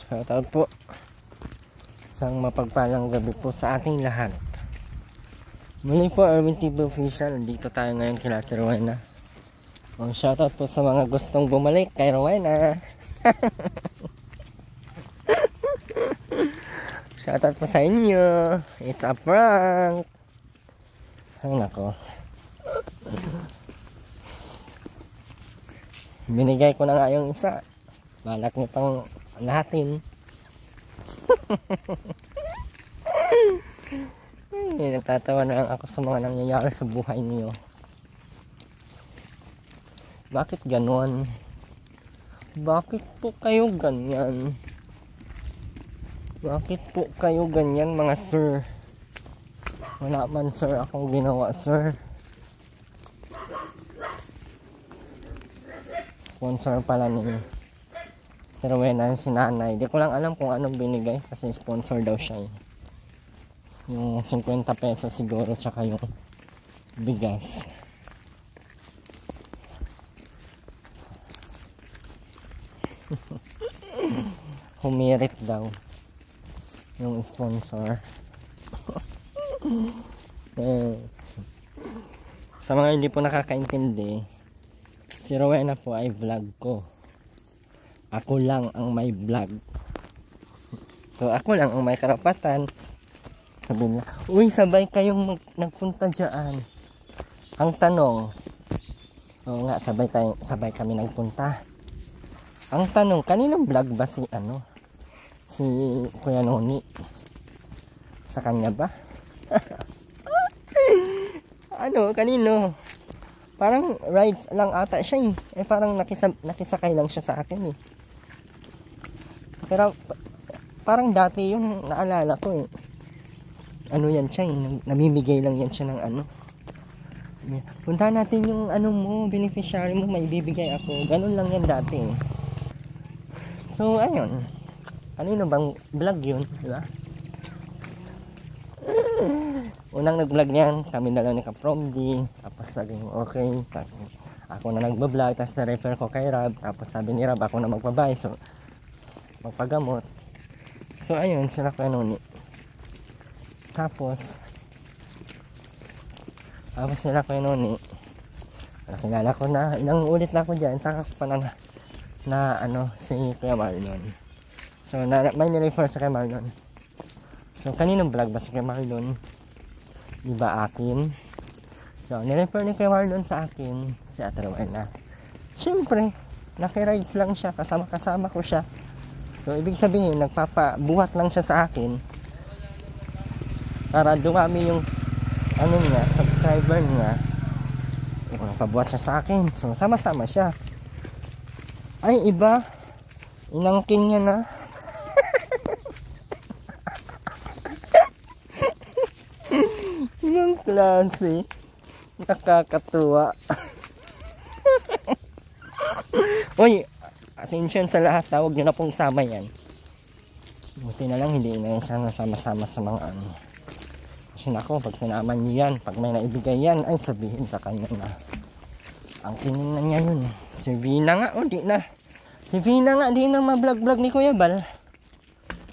Shoutout po. Isang mapagpalang gabi po sa ating lahat. Muli po, Erwin TV Official. Dito tayo ngayon kila Ate Rowena. Shoutout po sa mga gustong bumalik kay Rowena. Shoutout po sa inyo. It's a prank. Ay nako. Binigay ko na nga yung isa. Balak niyo pang lahatin. Nagtatawa na lang ako sa mga nangyayari sa buhay niyo. Bakit ganon? Bakit po kayo ganyan? Bakit po kayo ganyan mga sir? Wala man sir akong ginawa sir. Sponsor pala ni Rowena si nanay. Di ko lang alam kung anong binigay kasi sponsor daw siya eh. Yung 50 pesos siguro tsaka yung bigas. Humirit daw yung sponsor. Sa mga hindi po nakakaintindi, si Rowena po ay vlog ko. Ako lang ang may vlog. So ako lang ang may karapatan. Sabi niya, uy sabay kayong nagpunta dyan. Ang tanong, oo nga sabay kami nagpunta. Ang tanong, kaninong vlog ba si si Kuya Noni? Sa kanya ba? Kanino? Parang rides lang ata siya eh. Parang nakisakay lang siya sa akin eh. Pero parang dati yung naalala ko eh. Yan siya eh. Namimigay lang yan siya ng punta natin yung mo, beneficiary mo, may bibigay ako. Ganun lang yan dati eh. So ayun. Kanino bang vlog yun? Diba? Unang nag-vlog niyan, kami na lang ni Kapromdi. Tapos sabi mo, okay. Tapos ako na nagbablog, tapos na-refer ko kay Rab. Tapos sabi ni Rab, ako na magpabay. So, magpagamot. So, ayun, sila Kuya Noni. Tapos sila Kuya Noni. Nakilala ko na, ilang ulit na ako dyan. Saka ko pa na si Kuya Marlon. So, may nirefer sa Kuya Marlon. So, kaninong vlog ba si Kuya Marlon? Diba akin? So, nirefer ni Kuya Marlon sa akin si Ate Rowena. Siyempre, nakirides lang siya, kasama ko siya. So, ibig sabihin, nagpapabuhat lang siya sa akin para dumami yung niya, subscriber niya. Nagpabuhat siya sa akin. So, sama-sama siya. Ay, iba. Inangkin niya na. Yung klase. Nakakatuwa. Uy, attention sa lahat. Huwag nyo na pong sama yan. Buti na lang hindi na siya nasama-sama sa mga Kasi nako, pag sinama niyo yan, pag may naibigay yan, ay sabihin sa kanya na ang kinin na niya yun. Si Vina nga, di na. Si Vina nga, di na ma-vlog-vlog ni Kuya Bal.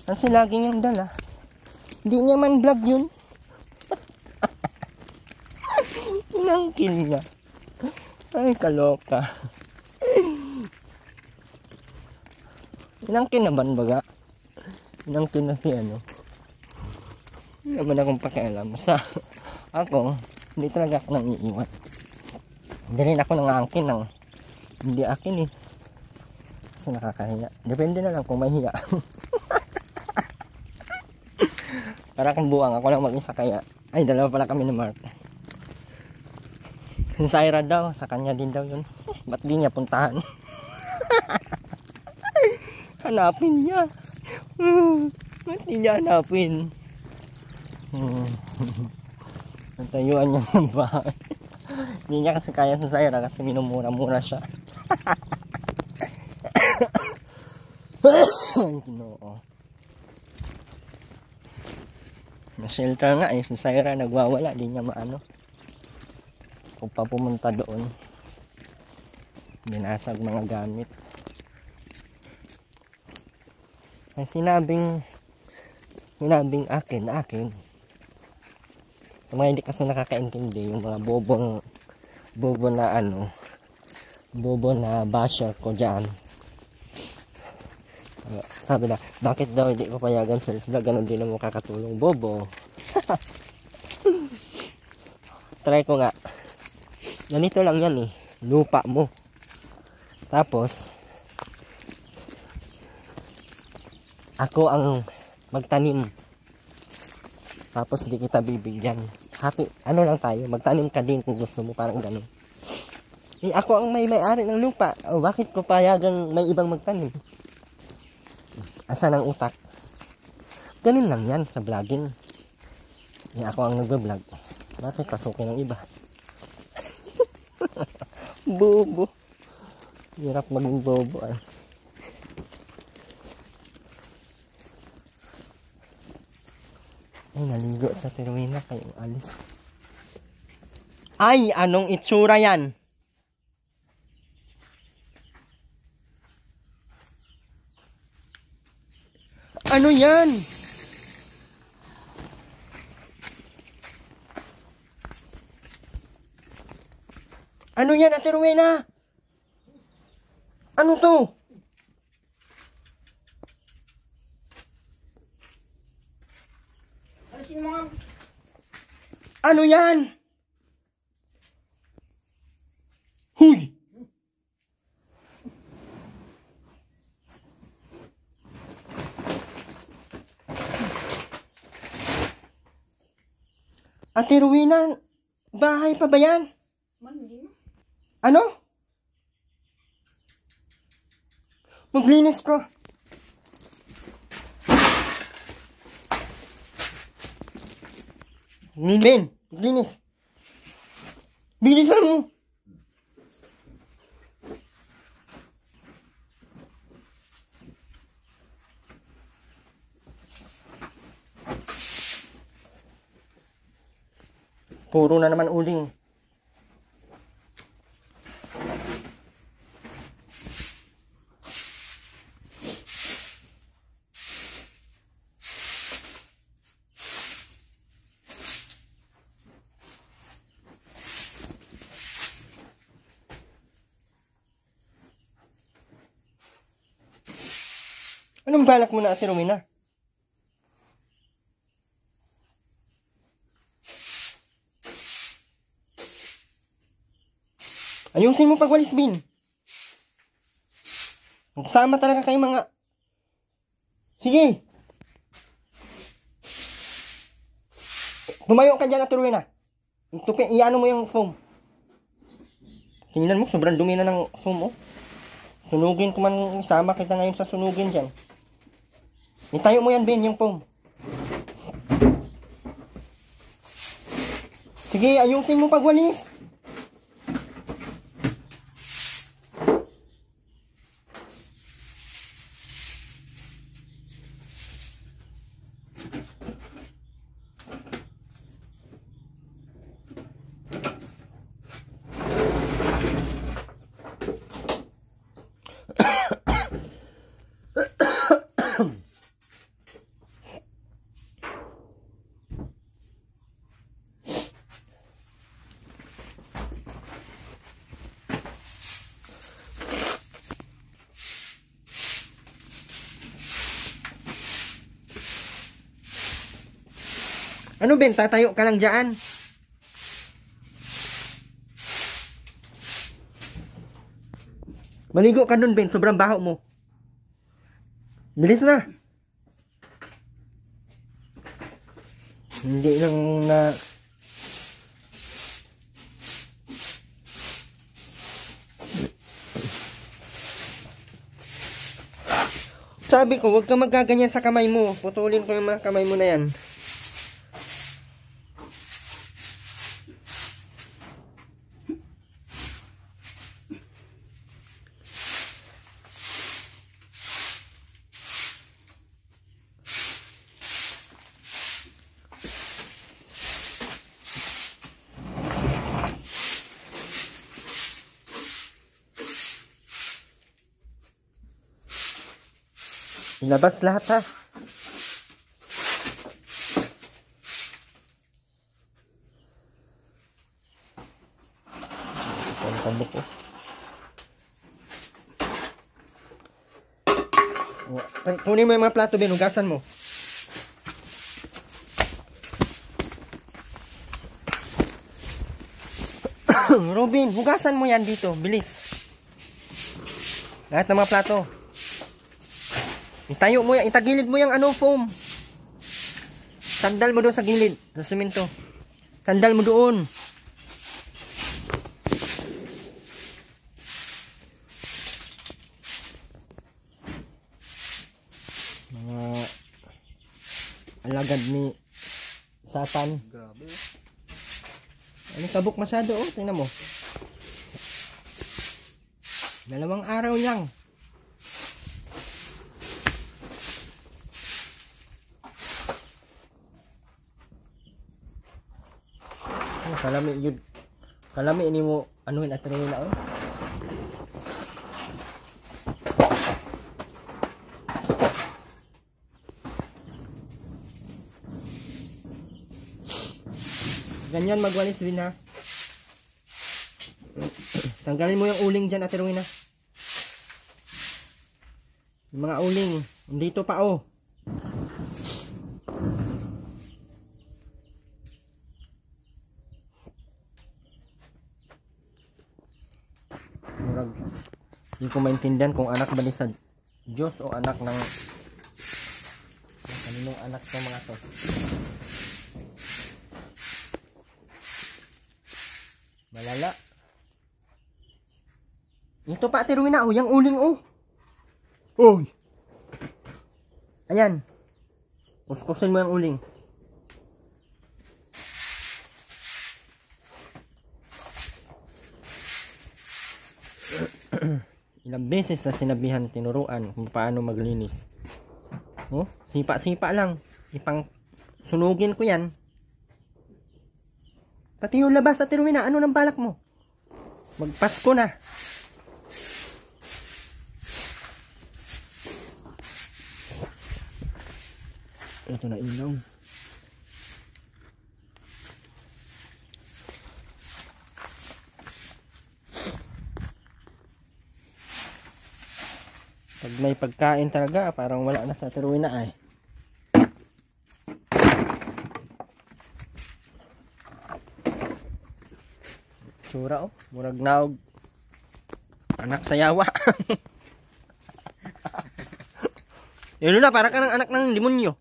Kasi lagi niyang dala. Hindi niya man vlog yun. Inangkin niya. Ay, kaloka. Inangkin na ba baga? Inangkin na si Hindi naman akong pakialam. Basta ako, hindi talaga ako nang iiwan. Hindi rin ako nangangkin ng hindi akin eh. Kasi nakakahiya. Depende na lang kung may hiya. Para kung buwang ako lang mag-isa kaya. Ay, dalawa pala kami ni Mark. Yung Syra daw, sa kanya din daw yun. Ba't di niya puntahan? Hanapin niya. Ba't di niya hanapin? Natayuan niya ng bahay. Hindi niya kasi kaya sa Syra kasi minumura-mura siya. Ginoo. Na-shelter nga eh. Si Syra nagwawala. Di niya maano. Kung pa pumunta doon, binasag mga gamit. Ay sinabing akin. Sa mga hindi kasi nakakaintindi, yung mga bobo na basher ko dyan. Sabi na, bakit daw hindi ko payagan sa vlog, ganun din naman kakatulong bobo. Try ko nga. Ganito lang yan lupa mo. Tapos, ako ang magtanim. Tapos hindi kita bibigyan. Happy, lang tayo, magtanim ka din kung gusto mo, parang ganun. Ako ang may-ari ng lupa. Bakit ko payagang may ibang magtanim? Asa ng utak? Ganun lang yan sa vlogging. Ako ang nagbe-vlog. Bakit pasukin ng iba? Bobo. Hirap maging bobo ay. Ay, naligo sa Terwina kayong alis. Ay, anong itsura yan? Ano yan? Ano yan, Ate Rowena? Ano to? Ano yan? Huy! Ate Rowena, bahay pa ba yan? Ano? Maglinis ko. Ben, maglinis. Bilisan mo. Puro na naman uling. Anong balak mo na, Ate Rowena? Ayusin mo pagwalis, Bin. Magsama talaga kayo mga... Sige. Tumayo ka dyan, Ate Rowena. Iano mo yung foam. Tingnan mo, sobrang dumi na ng foam, oh. Sunugin ko man, sama kita ngayon sa sunugin dyan. Itayo mo yan, Ben, yung foam. Sige, ayusin mo pagwalis. Ano, Ben? Tatayo ka lang dyan. Maligo ka dun, Ben. Sobrang baho mo. Bilis na. Hindi lang na... Sabi ko, huwag ka magkaganyan sa kamay mo. Putulin ko yung mga kamay mo na yan. Ilabas lahat ha. Ang tabok ko. Kunin mo yung mga plato, Ben. Hugasan mo. Robin, hugasan mo yan dito. Bilis. Lahat ng mga plato. Itayo mo yan. Itagilid mo yung foam. Sandal mo doon sa gilid. Sa simento. Sandal mo doon. Mga alagad ni Satan. Grabe. Ano tabok masyado, oh. Tingnan mo. 2 araw lang. Oh, kalami yun. Kalami ini mo anuhin at rin na, oh. Ganyan magwalis din ha. Tanggalin mo yung uling dyan, Ate Rowena. Yung mga uling. Dito pa, oh. Murag. Hindi ko maintindihan kung anak ba ni sa Diyos o anak ng kaninong anak ng mga to. Malala. Ito pa, Ate Rowena, oh, yung uling, oh. Oy. Ayan. Kuskusin mo yung uling. Ilang beses na sinabihan, tinuruan kung paano maglinis. Oh, sipa-sipa lang. Ipang sunugin ko yan. Pati yung labas, Ate Rowena, ano nang balak mo? Magpasko na. Ito na ilaw. Pag may pagkain talaga, parang wala na sa Ate Rowena ay. Sura, oh, murag naog anak sa yawa. Yun na, para ka ng anak ng demonyo.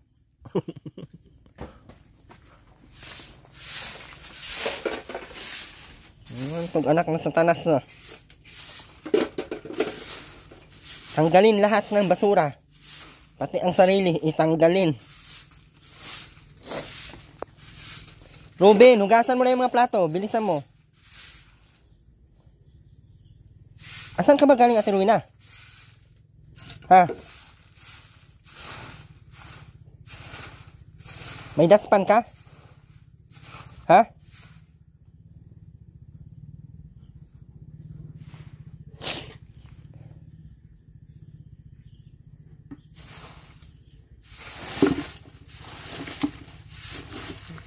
Pag anak ng Satanas na. Tanggalin lahat ng basura. Pati ang sarili, itanggalin. Ruben, hugasan mo na yung mga plato. Bilisan mo. Asan ka ba galing, Ate Rowena? Ha? May daspan ka? Ha?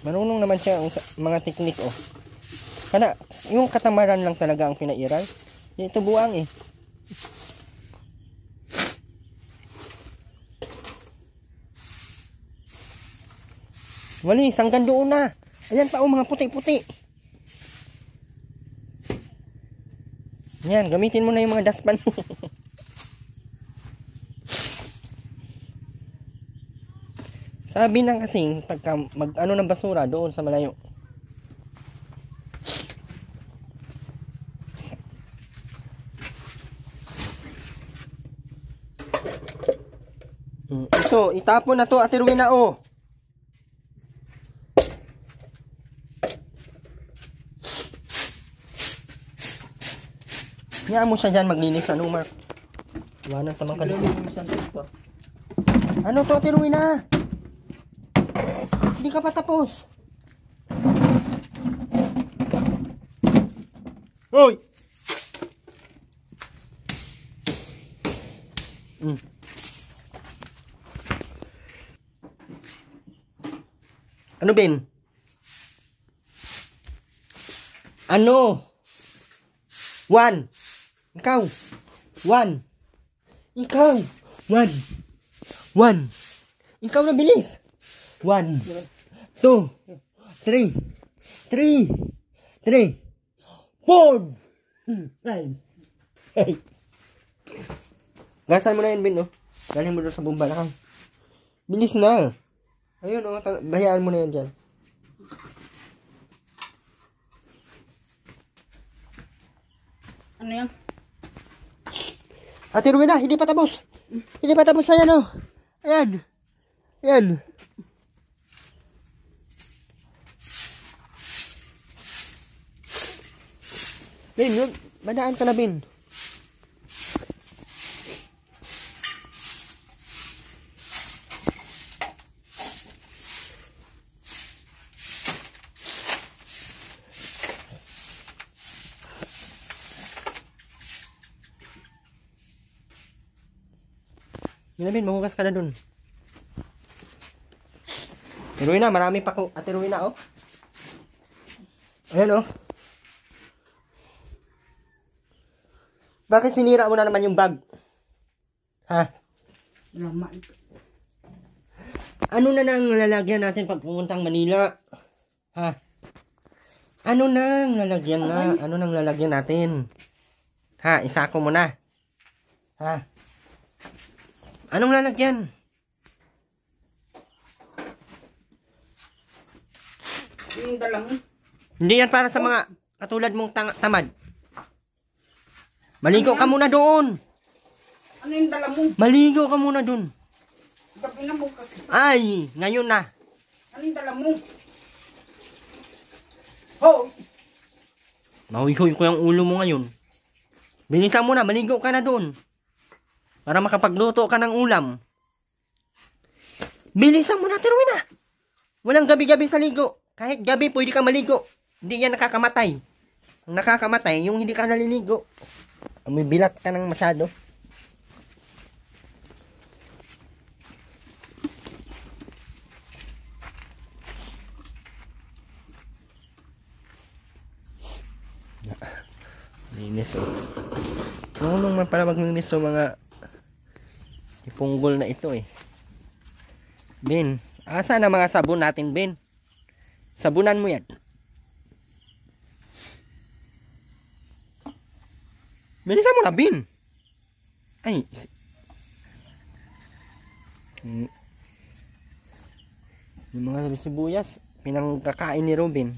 Marunong naman siya ang mga teknik, oh. Kana, yung katamaran lang talaga ang pinairal. Ito buang eh. Wali, hanggang doon na. Ayan pa, oh, mga puti-puti. Yan, gamitin mo na yung mga dustpan mo. Sabi nang kasing pagka mag-ano ng basura doon sa malayo. Ito, itapon na to, Ate Rowena, oh. Hayaan mo siya dyan maglinis, ano, Mark? Iwanan pa man ka. Ano to, Ate Rowena? Hindi ka pa tapos. Hoy! Ano, Ben? Ano? 1. Ikaw. 1. Ikaw. 1. 1. Ikaw na bilis. 1, 2, 3, 3, 3, 4, 5. Gasan mo na yun, Ben, oh. Galing mo doon sa bumbalakang. Bilis na. Ayun, oh. Bahayaan mo na yan dyan. Ano yan? Ate Rowena, hindi pa tapos. Hindi pa tapos. Ayan, oh. Ayan. Ayan. Ben, yun. Madaan ka na, Ben. Yun na, Ben. Mahugas ka na dun. Ate Rowena, marami pa ko. Ate Rowena, oh. Ayan, oh. Bakit sinira mo na naman yung bag? Ha? Lama. Ano na nang lalagyan natin pag pumuntang Manila? Ha? Ano nang lalagyan na? Ano nang lalagyan natin? Ha? Isako mo na. Ha? Anong lalagyan? Yung dala mo. Hindi yan para sa mga katulad mong tamad. Maligo ka muna doon. Ano yung dala mo? Maligo ka muna doon. Gabi na bukas. Ay, ngayon na. Ano yung dala mo? Ho! Mahuy-huy ko yung ulo mo ngayon. Bilisan mo na, maligo ka na doon. Para makapagluto ka ng ulam. Bilisan mo na, Rowena. Walang gabi-gabi sa ligo. Kahit gabi, pwede ka maligo. Hindi yan nakakamatay. Ang nakakamatay, yung hindi ka naliligo. May bilat ka ng masyado. Linis, oh. Nung man pala maglinis, oh, mga ipunggol na ito, eh. Ben, asa na mga sabon natin, Ben? Sabunan mo yan. Bilisan mo na, Ben. Ay. Yung mga sibuyas, pinangkakain ni Robin.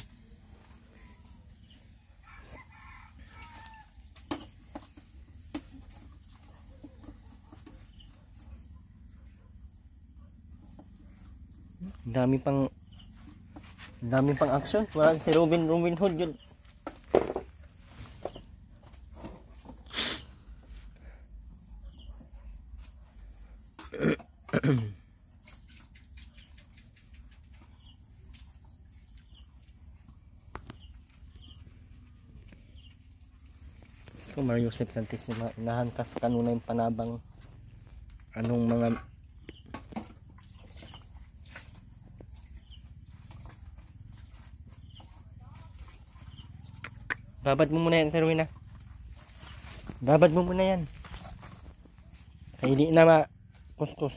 Dami pang action. Parang si Robin Hood yun. So, Mario Joseph Santissima, inahantas kanuna yung panabang anong mga babad mo muna yan, Rowena. Babad mo muna yan. Kaya hindi na makuskus.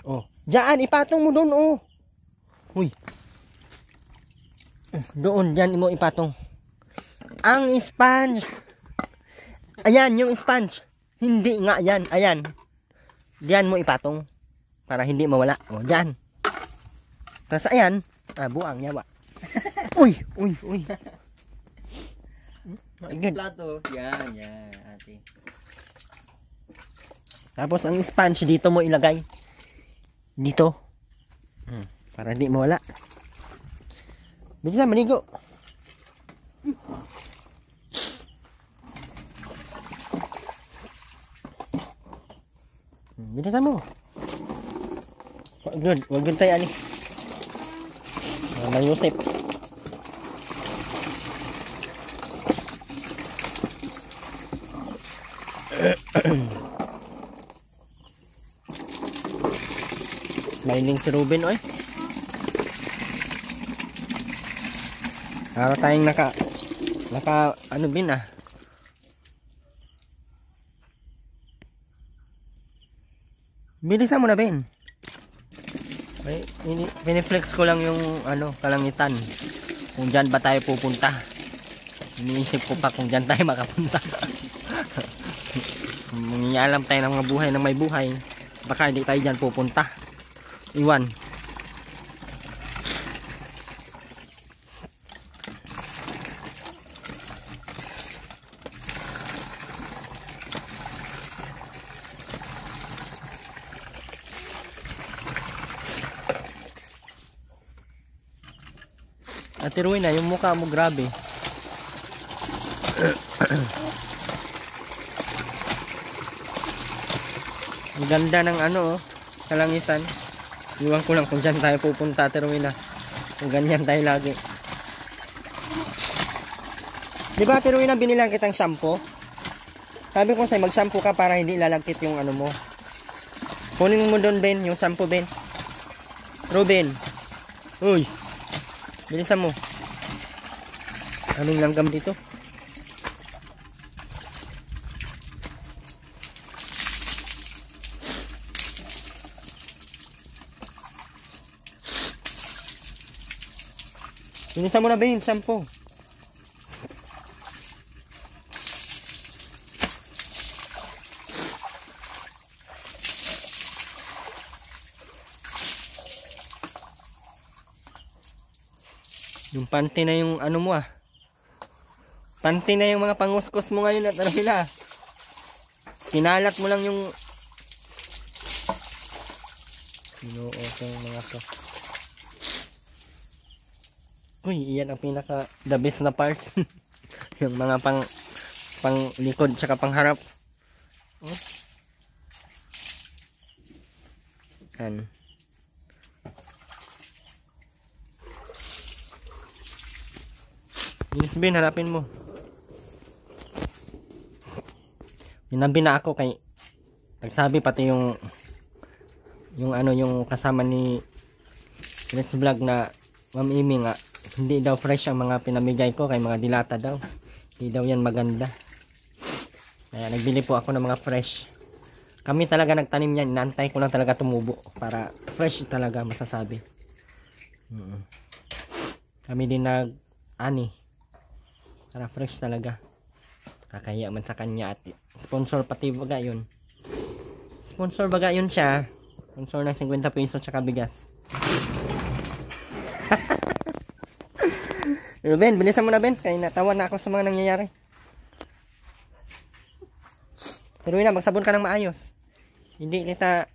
Oh, diyan, ipatong mo doon, oh. Uy. Doon, diyan mo ipatong. Ang sponge. Ayan, yung sponge. Hindi nga yan, ayan. Diyan mo ipatong. Para hindi mawala. Oh, diyan. Tapos ayan, buang yawa. Uy. My God. Plato. Yan, ate. Tapos ang sponge dito mo ilagay. Dito. Para hindi mawala. Bilisan, maligo. Bilisan mo. Wag good tayo ani. Mang Yosep. Mailing si Ruben, oy. Para tayong naka ano bin ah. Bilisan mo na bin. Ay, piniflex ko lang yung ano, kalangitan. Kung dyan ba tayo pupunta. Iniisip ko pa kung dyan tayo makapunta. Mangingialam tayo ng mga buhay ng may buhay. Baka hindi tayo dyan pupunta. Iwan. Ate Rowena, yung mukha mo grabe. Ang ganda ng ano, kalangitan. Iwan ko lang kung dyan tayo pupunta, Ate Rowena. Kung ganyan tayo lagi. Di ba, Ate Rowena, binilang kitang shampoo? Sabi ko sa'yo, mag-shampoo ka para hindi lalagkit yung ano mo. Kunin mo doon, Ben, yung shampoo, Ben. Ruben. Uy. Bilisan mo. Anong langgam dito? Bilisan mo na ba yung shampoo? Yung panty na yung ano mo ah. Panty na yung mga panguskus mo ngayon at ano nila. Kinalat mo lang yung mga to. Uy, iyan ang pinaka the best na part. Yung mga pang likod tsaka pang harap. Oh. Yan. Bin, harapin mo. Ninabi na ako kay nagsabi pati yung ano yung kasama ni Let's Vlog na Ma'am Amy nga hindi daw fresh ang mga pinamigay ko kay mga dilata daw. Hindi daw yan maganda. Kaya nagbili po ako ng mga fresh. Kami talaga nagtanim yan. Inaantay ko lang talaga tumubo para fresh talaga masasabi. Kami din nag-ani para fresh talaga. Kakaya man sa kanya at sponsor pati baga yun. Sponsor baga yun siya. Sponsor ng 50 pesos tsaka bigas. Ben, bilisan mo na Ben. Kaya natawa na ako sa mga nangyayari. Pero yun na, magsabon ka ng maayos. Hindi kita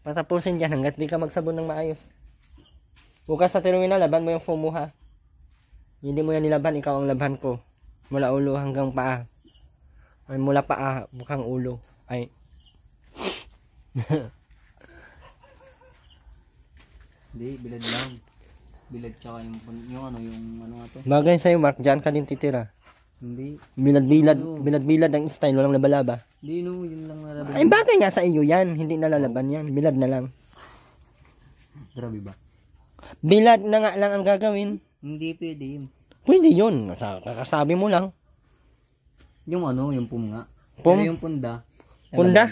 patapusin dyan hanggat di ka magsabon ng maayos. Bukas sa Tiruina, laban mo yung foam mo ha. Hindi mo yan nilaban, ikaw ang laban ko. Mula ulo hanggang paa. Ay, mula paa, bukang ulo. Ay. Hindi, bilad lang. Bilad tsaka yung ano nga to. Bagay sa'yo, Mark, dyan ka din titira. Hindi. Bilad-bilad ang style, walang labalaba. Hindi no, yun lang nalaban. Ay, bagay nga sa iyo yan, hindi nalalaban yan. Bilad na lang. Grabe ba? Bilad na nga lang ang gagawin. Hindi pwede yun. Pwede yun, kakasabi mo lang. Yung ano, yung pum nga. Pum? Pero yung punda. Punda?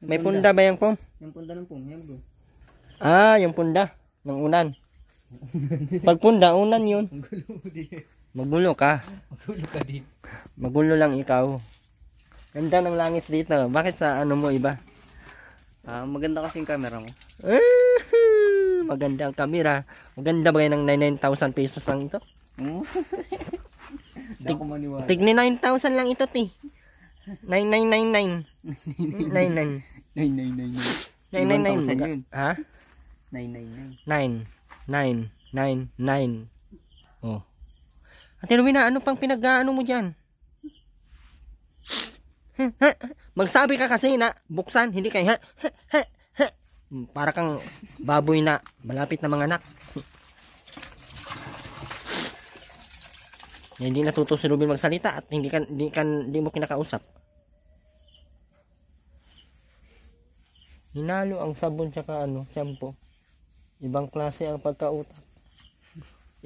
May punda ba yung pum? Yung punda ng pum, yan bro. Ah, yung punda ng unan. Pag punda, unan yun. Magulo ka. Magulo ka din. Magulo lang ikaw. Ganda ng langit dito. Bakit sa ano mo iba? Maganda kasi yung camera mo. Maganda ang camera. Maganda ba yan ng 99,000 pesos lang ito? Hindi ako maniwala. Tigni 9,000 lang ito, ti. 9999. 99. 999. 999. Ha? 999. 9999. Oh. Ate Rowena, ano pang pinag-aano mo dyan? Magsabi ka kasi na buksan, hindi kay para kang baboy na malapit na mga anak. Hindi natuto si Ruben magsalita at hindi mo kinakausap. Hinalo ang sabon tsaka ano, shampoo. Ibang klase ang pagkautak.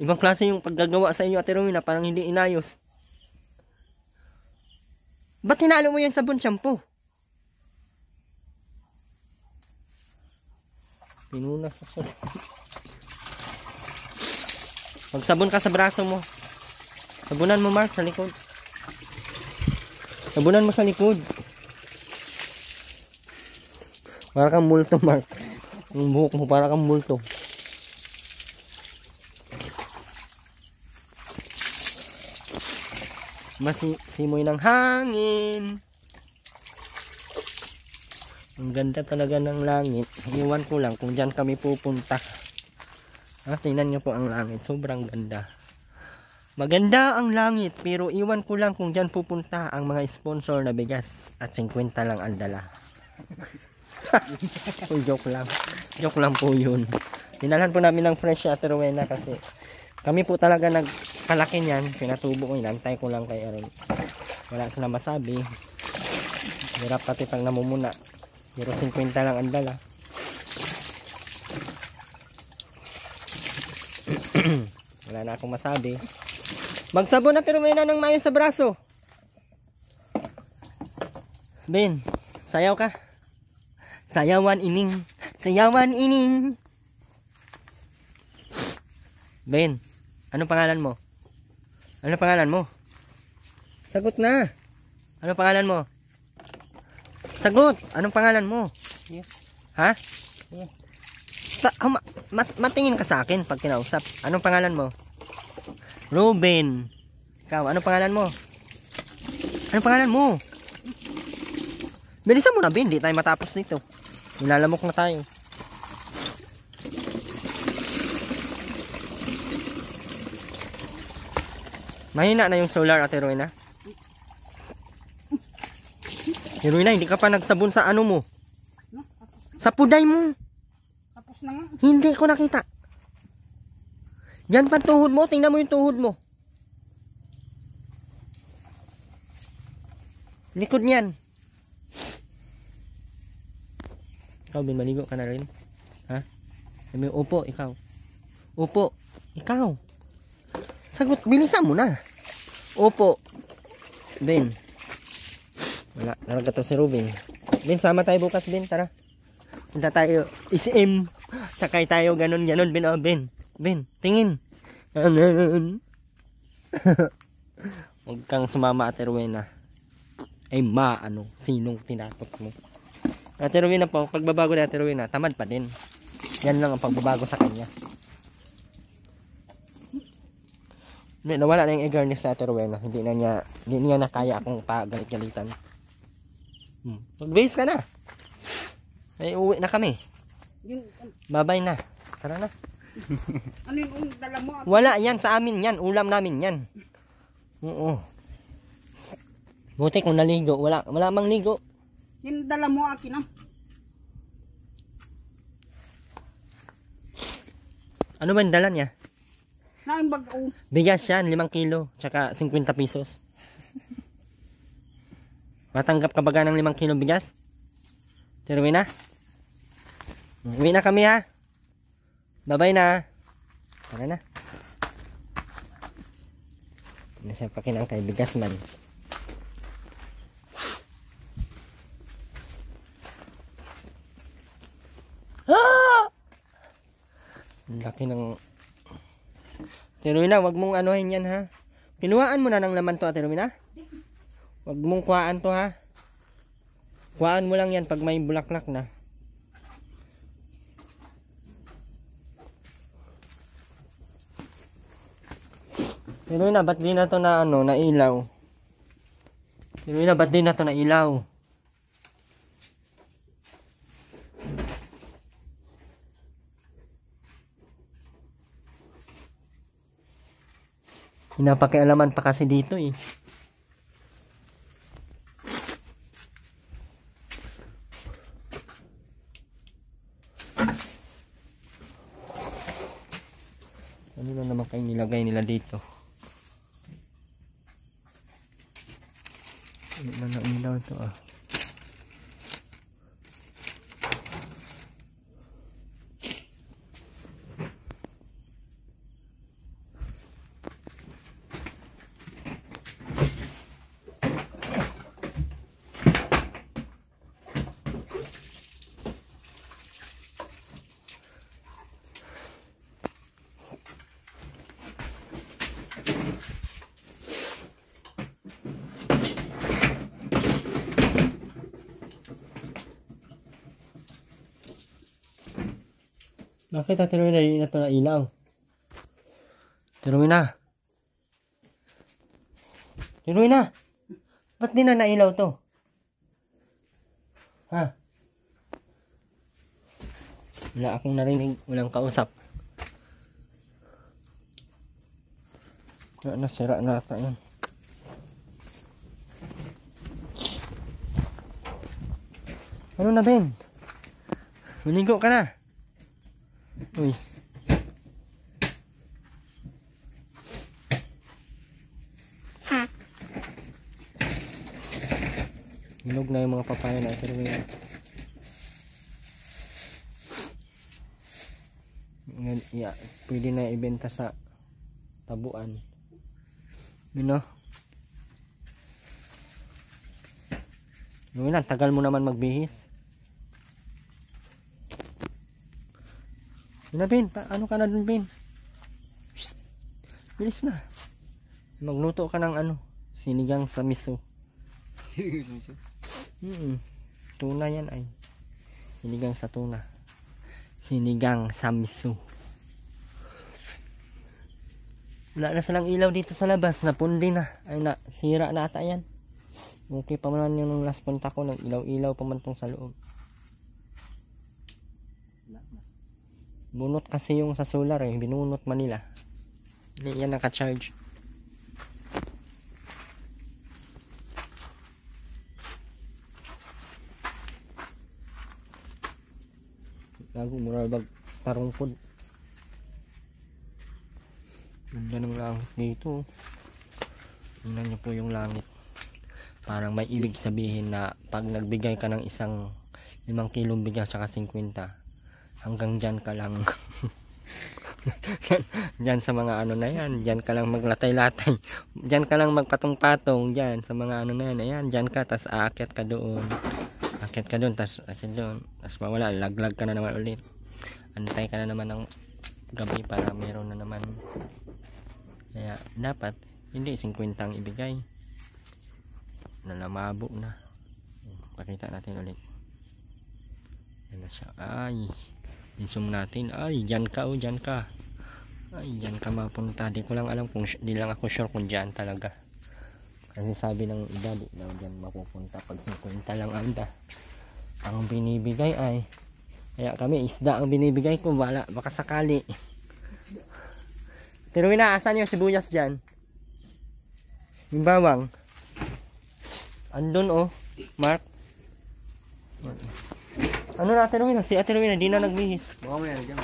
Ibang klase yung paggagawa sa iyo, Ate Rowena, parang hindi inayos. Ba't hinalo mo yan sabon shampoo? Pinunas na siya. Magsabon ka sa braso mo. Sabunan mo, Mark, sa likod. Sabunan mo sa likod. Para kang multo, Mark. Yung buhok mo, para kang multo. Simoy ng hangin. Ang ganda talaga ng langit. Iwan ko lang kung dyan kami pupunta. Tingnan nyo po ang langit. Sobrang ganda. Maganda ang langit. Pero iwan ko lang kung dyan pupunta ang mga sponsor na bigas. At 50 lang ang dala. Joke lang. Joke lang po yun. Dinalhan po namin ng fresh Ate Rowena kasi kami po talaga nagpalaki niyan. Pinatubo ko yun. Antay ko lang kay Aaron. Wala sila masabi. Hirap pati pang namumuna. Pero 50 lang ang dala. Wala na akong masabi. Magsabon Ate Rowena ng mayo sa braso. Ben, sayaw ka. Sayawan ining. Sayawan ining. Ben, anong pangalan mo? Ano pangalan mo? Sagot na. Anong pangalan mo? Sagot. Anong pangalan mo? Yeah. Ha? Yeah. Matingin ka sa akin pag kinausap. Anong pangalan mo? Ruben. Ikaw, anong pangalan mo? Anong pangalan mo? Bilisan mo na, Ben. Hindi tayo matapos nito. Nilalamok na tayo. Mahina na yung solar, Ate Rowena. Ate Rowena, hindi ka pa nagsabon sa ano mo. Sa puday mo. Tapos na nga. Hindi ko nakita. Yan pa tuhod mo. Tingnan mo yung tuhod mo. Likod niyan. Ikaw, Ben, maligo ka na rin. Ha? Sabi, upo, ikaw. Upo, ikaw. Sagot, bilisan mo na. Upo. Ben. Wala, nalagato si Ruben. Ben, sama tayo bukas, Ben, tara. Punta tayo, SM. Sakay tayo, ganon, Ben, oh, Ben. Ben, tingin. Huwag kang sumama, Ate Rowena. Ay, sinong tinatot mo? Ate Rowena po, pagbabago ni Ate Rowena, tamad pa din. Yan lang ang pagbabago sa kanya. Nawala na yung eagerness sa Ate Rowena. Hindi niya na kaya akong pagalit-galitan. Mag-base ka na. Ay, uwi na kami. Babay na. Tara na. Ano yung dala mo? Wala yan sa amin yan. Ulam namin yan. Oo. Buti kung naligo. Wala mang ligo. Yung dala mo akin ah. Ano ba yung dala niya? Na yung bag oh. Bigas yan, 5 kilo. Tsaka 50 pesos. Matanggap ka baga ng 5 kilo bigas? Pero uwi na? Uwi na kami ha. Bye-bye na. Tara na. Nasa pakinang kay bigas man. Laki ng Ate Rowena, wag mong anuhin yan ha. Pinuhaan mo na ng laman to, Ate Rowena. Wag mong kuhaan to ha. Kuhaan mo lang yan pag may bulaklak na. Ate Rowena, ba't di na to na ilaw? Ate Rowena, ba't di na to na ilaw? Pinapakialaman pa kasi dito eh. Ano na naman kayo nilagay nila dito? Ano na nailaw ito ah. Bakit Ate Rowena di na ito na ilaw? Ate Rowena. Ate Rowena. Ba't di na nailaw to? Ha? Wala akong narinig. Walang kausap. Nasira na ata yan. Ano na, Ben? Maligo ka na. Uy. Hinog na yung mga papaya na ito. Yeah, pwede na ibenta sa tabuan. You know? Yun lang, tagal mo naman magbihis. Yun na, Ben. Ano ka na dun, Ben? Shhh. Bilis na. Magluto ka ng ano, sinigang sa miso. Tuna yan ay. Sinigang sa tuna. Sinigang sa miso. Wala na silang ilaw dito sa labas. Napundi na. Ay na, sira na ata yan. Okay pa man yung nung last punta ko. Nag-ilaw-ilaw pa man tong sa loob. Bunot kasi yung sa solar eh. Binunot man nila. Hindi yan naka-charge. Lago mura bag tarungkod. Ganda ng langit dito. Tingnan nyo po yung langit. Parang may ibig sabihin na pag nagbigay ka ng isang 5 kilong bigas tsaka 50, hanggang dyan ka lang. Dyan sa mga ano na yan, dyan ka lang maglatay-latay, dyan ka lang magpatong-patong, dyan sa mga ano na yan, ayan, dyan ka, tas aakyat ka doon, tas aakyat doon, tas mawala, laglag ka na naman ulit, antay ka na naman ng gabi para meron na naman. Kaya dapat hindi 50 ang ibigay, nalamabo na. Pakita natin ulit. Yan na siya. Ay, insum natin. Ay, dyan ka, oh, dyan ka. Ay, dyan ka mapunta. Di ko lang alam kung, di lang ako sure kung dyan talaga. Kasi sabi ng iba, di daw dyan mapupunta pag 50 lang ang binibigay ay. Kaya kami, isda ang binibigay ko. Wala, baka sakali. Tiruin na, asan yung sibuyas dyan? Yung bawang. Andun, oh. Mark. Ano na, Ate Rowena? Si Ate Rowena, di na nagbihis. Baka mo yan, dyan.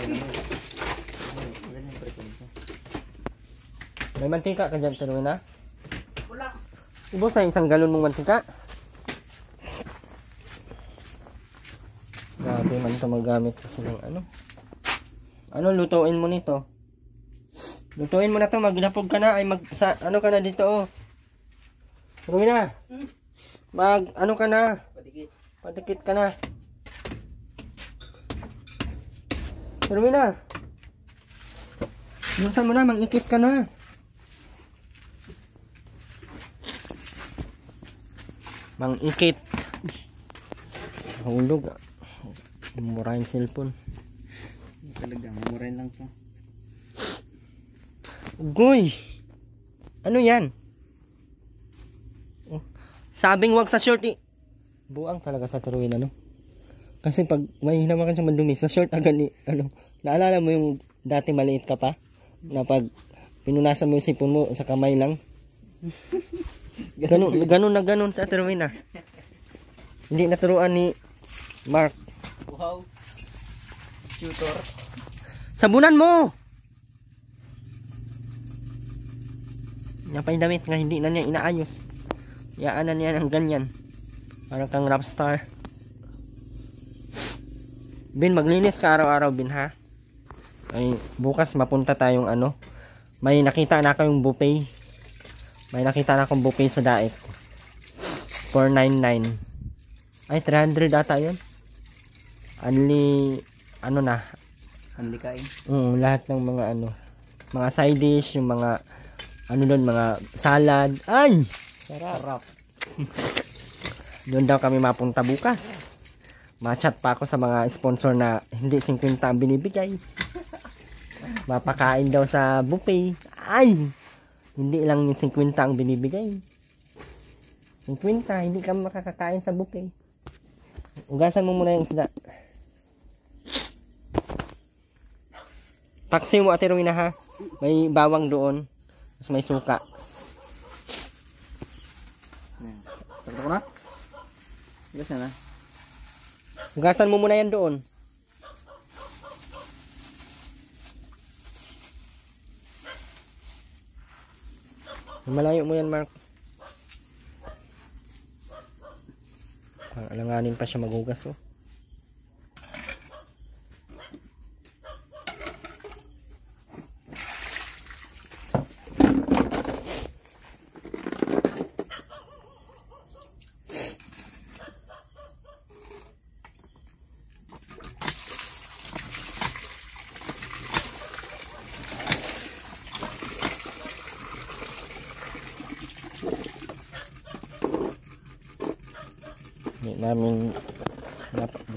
May mantika ka dyan, Ate Rowena? Wala. Ubos na 1 galon mong mantika. Grabe man ito magamit kasi ng ano. Ano, lutuin mo nito? Lutuin mo na to, maglapog ka na. Ay, ano ka na dito, oh. Rowena, ano ka na? Padikit ka na. Rowena, buksan mo na, mangikit ka na. Mangikit. Hulog. Mura yung cellphone. Talaga, murahin lang to. Ugoy! Ano yan? Sabing wag sa short eh. Buang talaga sa Rowena, no? Kasi pag may hinawakan siya mandumi, sa short agad ni, ano, naalala mo yung dati maliit ka pa? Na pag pinunasan mo yung sipon mo sa kamay lang? Ganun sa Rowena. Hindi naturuan ni Mark. Wow. Tutor. Sabunan mo! Yan pa yung damit nga hindi na niya inaayos. Yaanan niya ng ganyan. Parang kang rap star. Bin, maglinis ka araw-araw, Bin, ha? Ay, bukas mapunta tayong ano. May nakita na akong buffet. May nakita na akong buffet sa Daik. 499. Ay, 300 ata yun. Only, ano na. Hindi kain. Lahat ng mga ano. Mga side dish, yung mga, ano doon, mga salad. Ay! Sarap. Doon daw kami mapunta bukas. Ma-chat pa ako sa mga sponsor na hindi 50 ang binibigay. Mapakain daw sa buffet. Ay! Hindi lang yung 50 ang binibigay. 50, hindi ka makakakain sa buffet. Ugasan mo muna yung isda. Paksiw mo, Ate Rowena, ha? May bawang doon. Tapos may suka. Sakto ko na? Igas na na. Ugasan mo muna yan doon. Malayo mo yan, Mark. Alanganin pa siya maghugas, oh.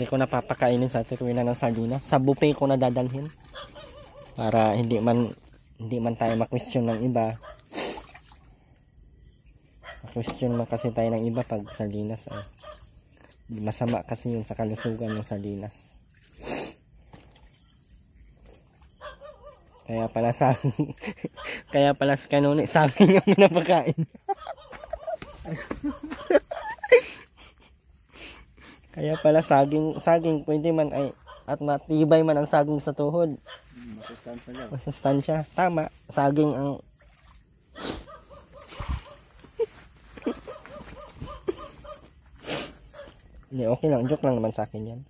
Hindi ko napapakainin sa Ate Rowena ng sardinas. Sa buffet ko na dadalhin para hindi man tayo ma-question ng iba. Ma-question man kasi tayo ng iba pag sardinas ay masama kasi yun sa kalusugan ng sardinas. Kaya pala sa kaya pala sa kanuni sa akin yung pinapakain. Kaya pala saging pwede man ay at matibay man ang saging sa tuhod. Masustansya lang. Masustansya. Tama. Saging ang hindi, okay lang. Joke lang naman sa akin yan.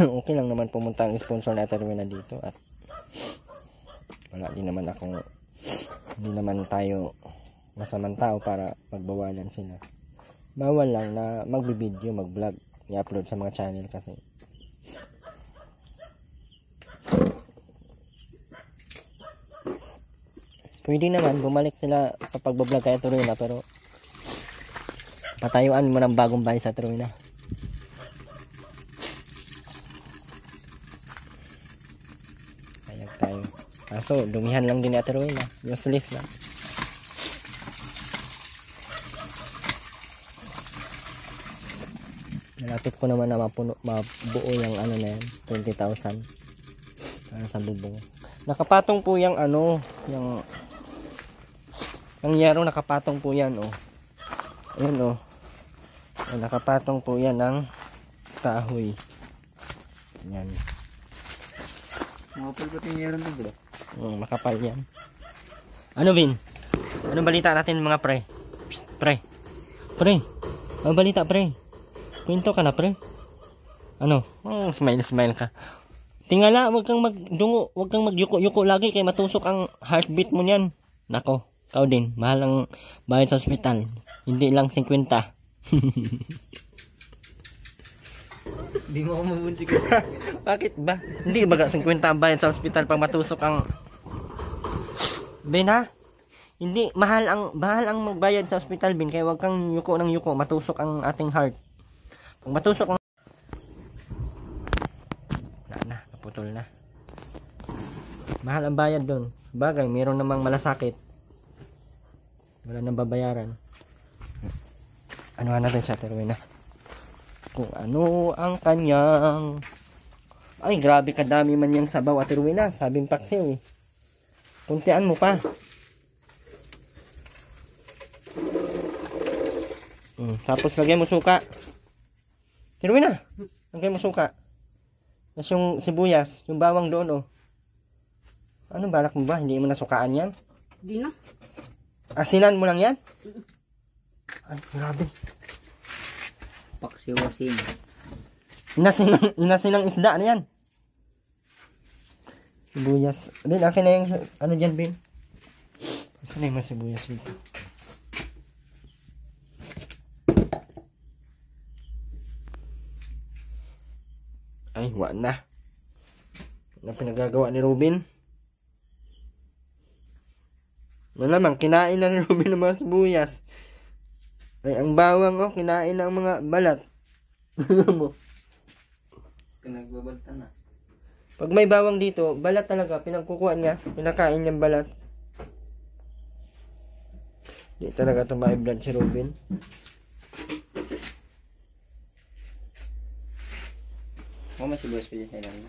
Okay lang naman pumunta ang sponsor na Ate Rowena dito at wala din naman hindi naman tayo masamang tao para magbawalan sila. Bawal lang na magbibideo, mag-vlog, i-upload sa mga channel kasi pwede naman bumalik sila sa pagbablog kay Ate Rowena, pero patayuan mo ng bagong bahay sa Ate Rowena. Ayag tayo. Kaso dumihan lang din ni Ate Rowena, useless lang. Malapit ko naman na mabuo yung ano na yan, 20,000 para sa bubong. Nakapatong po yung yung yaro, nakapatong po yan, oh. Ayun, oh. Nakapatong po yan ng kahoy. Yan. Makapal ko yung yero nito, bro. Makapal yan. Ano, Vin? Anong balita natin mga pre? Pre. Anong balita, pre? Kwento ka na, pre. Ano? Smile ka. Tingala, wag kang magdungo, wag kang magyuko-yuko lagi kay matusok ang heartbeat mo niyan. Nako, ikaw din, mahal ang bayad sa ospital. Hindi lang 50. Hindi mo ako mabuntik. Bakit ba? Hindi ba 50 ang bayad sa ospital pag matusok ang Ben, ha? Hindi, mahal ang magbayad sa ospital, Ben, kaya wag kang yuko ng yuko, matusok ang ating heart. Pag matusok ang naputol na. Mahal ang bayad doon. Bagay, mayroon namang malasakit. Wala nang babayaran. Ano natin sa Ate Rowena? Kung ano ang kanyang... Ay, grabe kadami man yung sabaw, Ate Rowena. Sabing paksiw, eh. Kuntian mo pa. Tapos lagyan mo suka. Ate Rowena, lagyan mo suka. Tapos yung sibuyas, yung bawang doon, oh. Ano balak mo ba? Hindi mo nasukaan yan? Di na. Asinan mo lang yan? Ay, grabe. Paksiwasin. Inasin ng isda na yan. Sibuyas. Bin, akin na yung, ano dyan, Bin? Saan na yung mga sibuyas dito? Ay, wala na. Ano pinagagawa ni Robin? Malamang, kinain na ni Robin ng mga sibuyas. Ay, ang bawang, oh, kinain na ang mga balat. Ano mo? Pinagbabaltan na. Pag may bawang dito, balat talaga. Pinagkukuhan niya. Pinakain niyang balat. Di talaga ito ma-blood si Robin. Kung may sibuyas pa dyan sa ilalim.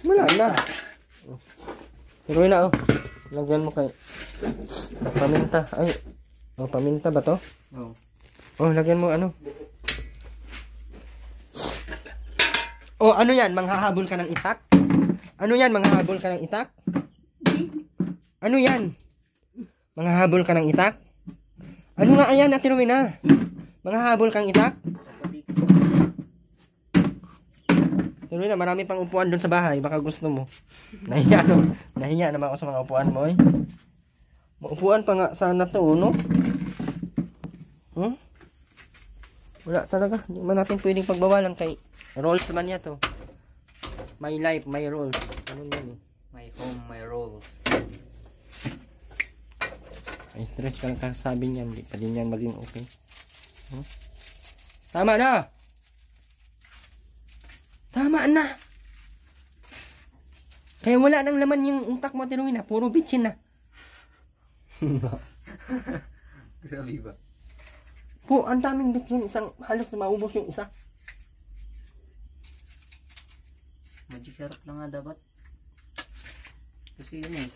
Wala na. Pero na, oh. Lagyan mo kay paminta. Ay, oh, paminta ba to? Oo. Oh, lagyan mo ano? Oh, ano yan? Manghahabol ka ng itak? Ano yan? Manghahabol ka ng itak? Ano yan? Manghahabol ka ng itak? Ano nga ayan, Ate Rowena? Manghahabol kang itak? Ate Rowena, marami pang upuan doon sa bahay. Baka gusto mo. Nahiya, no? Nahiya naman ako sa mga upuan mo, eh. Upuan pa nga sana to, no? Hmm? Wala talaga. Hindi man natin pwedeng pagbawalan kay rules naman niya to. My life, my rules. Ano yan, eh? My home, my rules. May stress ka lang kasabi niyan. Hindi pa din yan maging okay. Hmm? Tama na! Tama na! Kaya wala nang laman yung utak mo, tinuin na. Puro bitchin na. Grabe ba? Po, ang daming bitchin. Isang halos maubos yung isa. Magic syrup lang nga dapat. Kasi yun eh.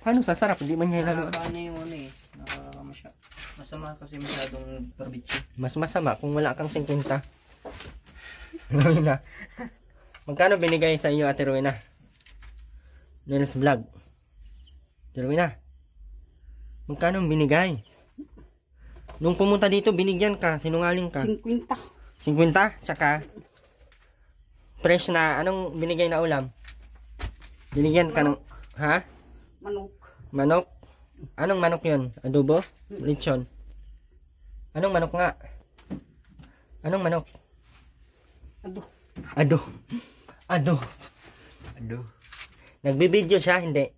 Paano sasarap? Hindi man niya lalo. Nakakaano yung ano eh. Masama kasi masyadong barbecue. Mas masama kung wala kang 50. Rowena. Magkano binigay sa iyo, Ate Rowena? Nels Vlog. Ate Rowena. Magkano binigay? Nung pumunta dito, binigyan ka. Sinungaling ka. 50. 50? Tsaka fresh na. Anong binigay na ulam? Binigyan ka ng... Ha? Manok. Manok? Anong manok yun? Adobo? Lechon? Anong manok nga? Anong manok? Ado. Ado. Ado. Ado. Nagbibideo siya, hindi?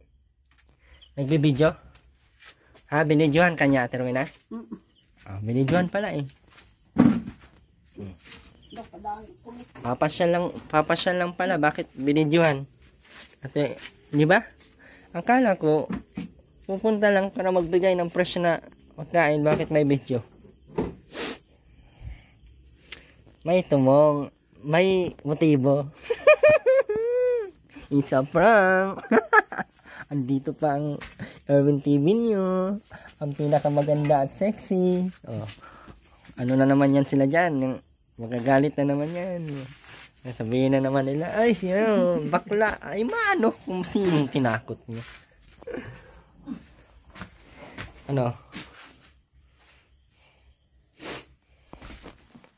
Nagbibideo? Ha? Binidyohan ka niya, Ate Rowena? Oh, binidyohan pala eh. Papasyal lang pala. Bakit binidyohan? Kasi, di ba? Akala ko, pupunta lang para magbigay ng fresh na pagkain. Bakit may video? May tumong. May motibo. It's a prank. Andito pa ang Erwin TV nyo. Ang pinakamaganda at sexy. Oh. Ano na naman yan sila dyan? Yung magagalit na naman yan. Sabihin na naman nila, ay siya, bakla. Ay mano kung sinong tinakot niya. Ano?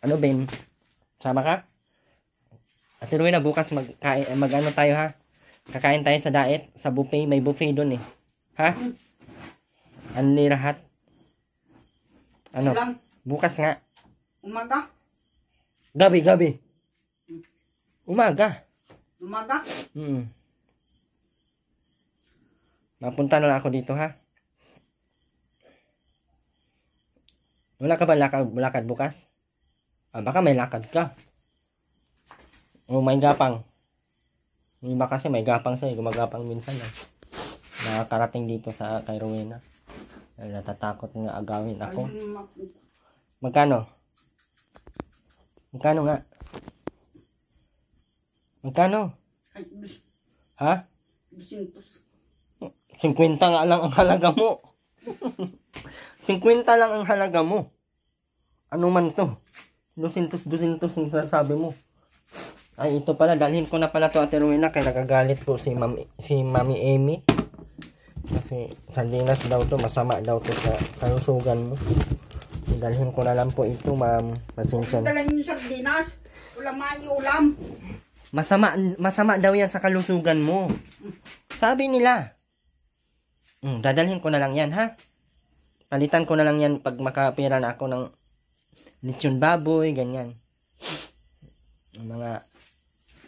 Ano, Ben? Sama ka? Ate Rowena, bukas mag-ano tayo, ha? Kakain tayo sa diet, sa buffet. May buffet doon eh. Ha? Ano ni lahat? Ano? Lang. Bukas nga. Umaga. Gabi. Umaga. Umaga. Mapunta na lang ako dito, ha? Wala ka ba lakad bukas? Ah, baka may lakad ka. O may gapang. Yung iba kasi may gapang sa'yo. Gumagapang minsan lang. Nakakarating dito sa kay Rowena. Ay, natatakot nga agawin ako. Magkano? Magkano nga? Magkano? Ay, Ha? 200. 50 nga lang ang halaga mo. 50 lang ang halaga mo. Ano man to? 200 ang sasabi mo. Ay, ito pala. Dalhin ko na pala to, Ate Rowena. Kaya nagagalit po si Mami Amy. Kasi sardinas daw to. Masama daw to sa kalusugan mo. Dalhin ko na lang po ito, ma'am. Pasensya na. Dala niyo yung sardinas. Ulam ay ulam. Masama daw yan sa kalusugan mo. Sabi nila. Dadalhin ko na lang yan, ha? Palitan ko na lang yan pag makapira na ako ng lechon baboy, ganyan. Mga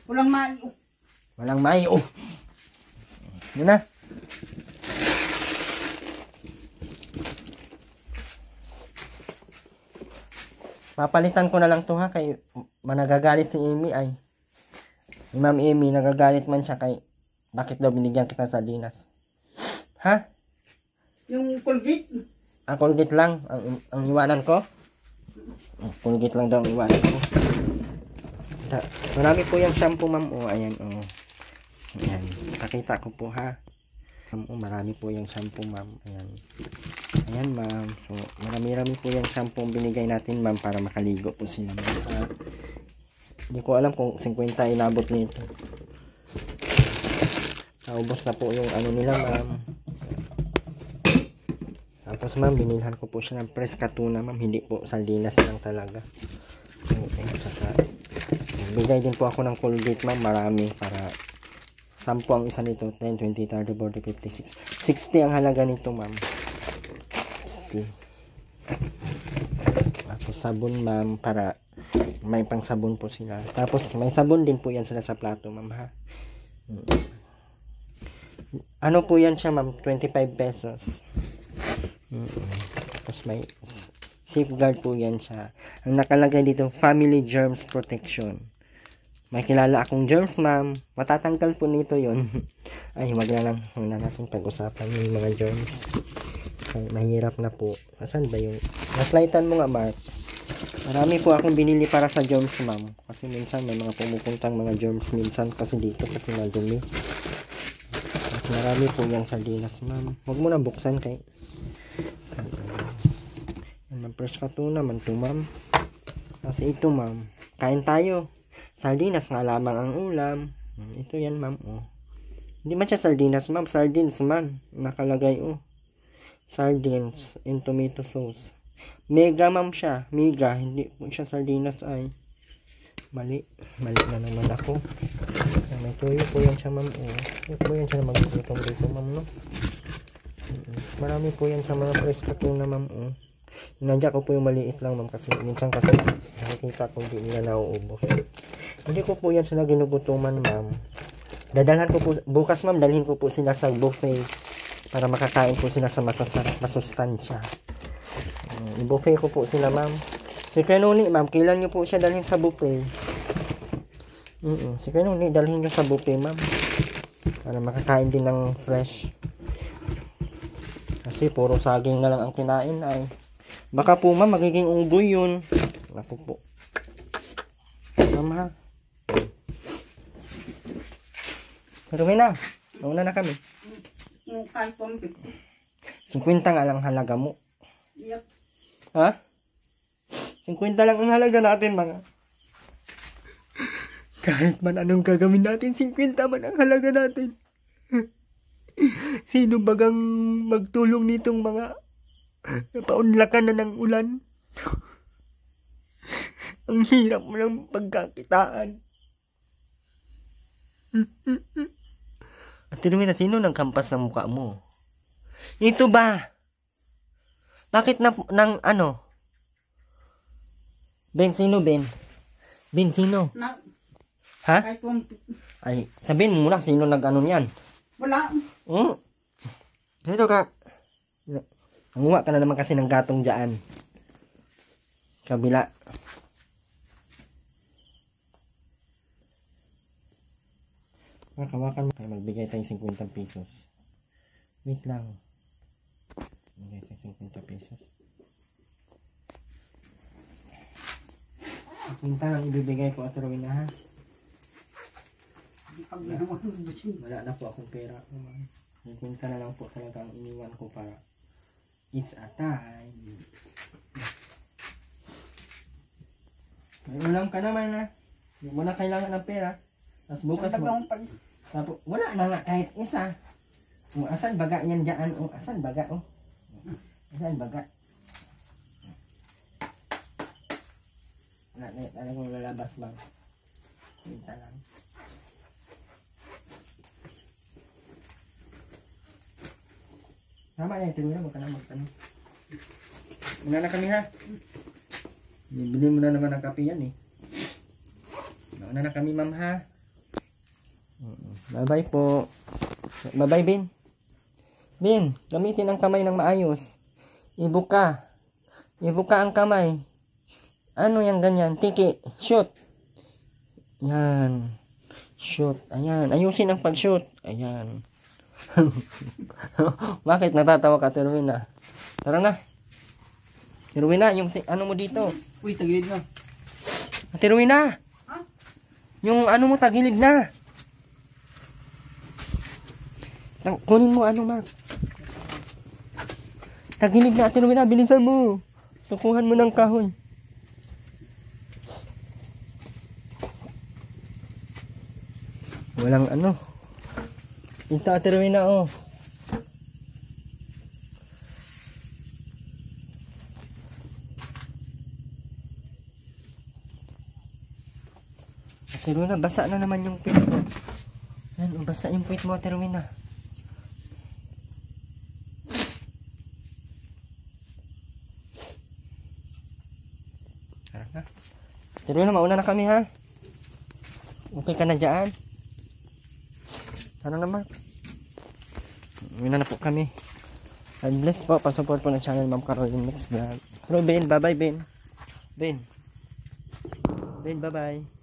walang mayo. Yun na. Papalitan ko na lang to, ha? Kay managagalit si Amy ay. Ma'am Amy, nagagalit man siya kay bakit daw binigyan kita sa sardinas. Ha? Yung Colgate. Colgate lang ang iwanan ko? Colgate lang daw ang iwanan ko. Marami po yung shampoo, ma'am. Ayan, Ayan. Pakita ko po, ha. Marami po yung shampoo, ma'am. Ayan. Ayan, ma'am. So, marami-rami po yung shampoo binigay natin, ma'am, para makaligo po sila, ma'am. Hindi ko alam kung 50 inabot nito. Naubos na po yung ano nila, ma'am. Tapos, ma'am, binilhan ko po siya ng Fresca tuna, ma'am. Hindi po sardinas lang talaga. Okay, saka bigay din po ako ng Colgate, ma'am. Marami para 10 ang isa nito. 10, 20, 30, 40, 50, 60 ang halaga nito, ma'am. 60. Tapos sabon, ma'am, para may pang sabon po sila. Tapos may sabon din po yan sila sa plato, ma'am, ha. Ano po yan siya, ma'am? 25 pesos. Tapos may safeguard po yan siya. Ang nakalagay dito, Family Germs Protection. May kilala akong germs, ma'am. Matatanggal po nito yon. Ay, wag na lang. Huwag na natin pag-usapan yung mga germs. Ay, mahirap na po. Asan ba yung... Naslightan mo nga, Mark. Marami po akong binili para sa germs, ma'am. Kasi minsan may mga pumupuntang mga germs minsan kasi dito kasi madumi. At marami po yung sardinas, ma'am. Huwag mo na buksan kay... Ang Fresca tuna naman to, ma'am. Kasi ito, ma'am. Kain tayo. Sardinas nga lamang ang ulam. Ito yan, ma'am. Hindi man siya sardinas, ma'am. Sardines man. Nakalagay, Sardines in tomato sauce. Mega, ma'am siya. Mega. Hindi po siya sardinas ay. Mali. Mali na naman ako. May tuyo po yan siya, ma'am. Tuyo po yan siya na mag-utong dito, ma'am, no? Marami po yan sa mga Fresca tuna, ma'am. Nandiyan ko po yung maliit lang, ma'am. Kasi minsan kasi nakikita ko hindi nila nauubos. Hindi ko po yan sila ginugutuman, ma'am. Dadalhan ko po, bukas, ma'am, dalhin ko po sila sa buffet para makakain po sila sa masustansya. I-buffet ko po sila, ma'am. Si Kanuni, ma'am, kailan nyo po siya dalhin sa buffet? Si Kanuni, dalhin nyo sa buffet, ma'am. Para makakain din ng fresh. Kasi puro saging na lang ang kinain ay. Baka po, ma'am, magiging unggoy yun. Naku po. Ma'am, ha? Pero na. Nauna na kami. Yung kahit 50. 50 nga lang halaga mo. Yep. Ha? 50 lang ang halaga natin, mga. Kahit man anong gagawin natin, 50 man ang halaga natin. Sino bagang magtulong nitong mga napaunlakan na ng ulan? Ang hirap mo ng pagkakitaan. At tinumina, sino nang kampas ng mukha mo? Ito ba? Bakit nang ano? Ben, sino Ben? Ben, sino? Na, Ha? kahit 50. Ay, sabihin mo muna, sino nag-ano niyan? Wala. Dito ka. Nanguha ka na naman kasi ng gatong dyan. Kabila. Kawakan mo. Magbigay tayong 50 pesos. Wait lang. Magbigay tayong 50 pesos. 50 lang ibibigay ko at Rowena, ha? Pag ginawa ng busing. Wala na po akong pera. 50 na lang po talaga ang iniwan ko para it's a time. May ulam ka naman, ha? Hindi mo na kailangan ng pera. Tapos bukas mo. Tapos, wala na nga kahit isa. Asan baga yan dyan? Asan baga? Asan baga? Wala na talaga kung lalabas bang. Kita lang. Tama yan, tingnan mo ka na magtanong. Muna na kami, ha? Bili mo na naman ang kape yan, eh. Muna na kami, ma'am, ha? Bye-bye po. Bye-bye, Ben. Ben, gamitin ang kamay ng maayos. Ibuka. Ibuka ang kamay. Ano yan ganyan? Tiki. Shoot. Yan. Shoot. Ayan. Ayusin ang pag-shoot. Ayan. Bakit natatawa ka, Terwina? Tara na. Terwina, yung ano mo dito? Uy, tagilid na. Terwina! Yung ano mo, tagilid na. Kunin mo ano, Mark. Tagilid na, Terwina. Bilisan mo. Tukuhan mo ng kahoy. Walang ano. Ito, Terwina, oh. Terwina, basa na naman yung puwit mo. Yan, basa yung puwit mo, Terwina. Tara na. Terwina, mauna na kami, ha? Okay ka na dyan? Tara naman. Uwi na po kami. God bless po. Pasupport po ng channel Ma'am Caroline Mix Vlog. Hello, Ben. Bye-bye, Ben. Ben. Ben, bye-bye.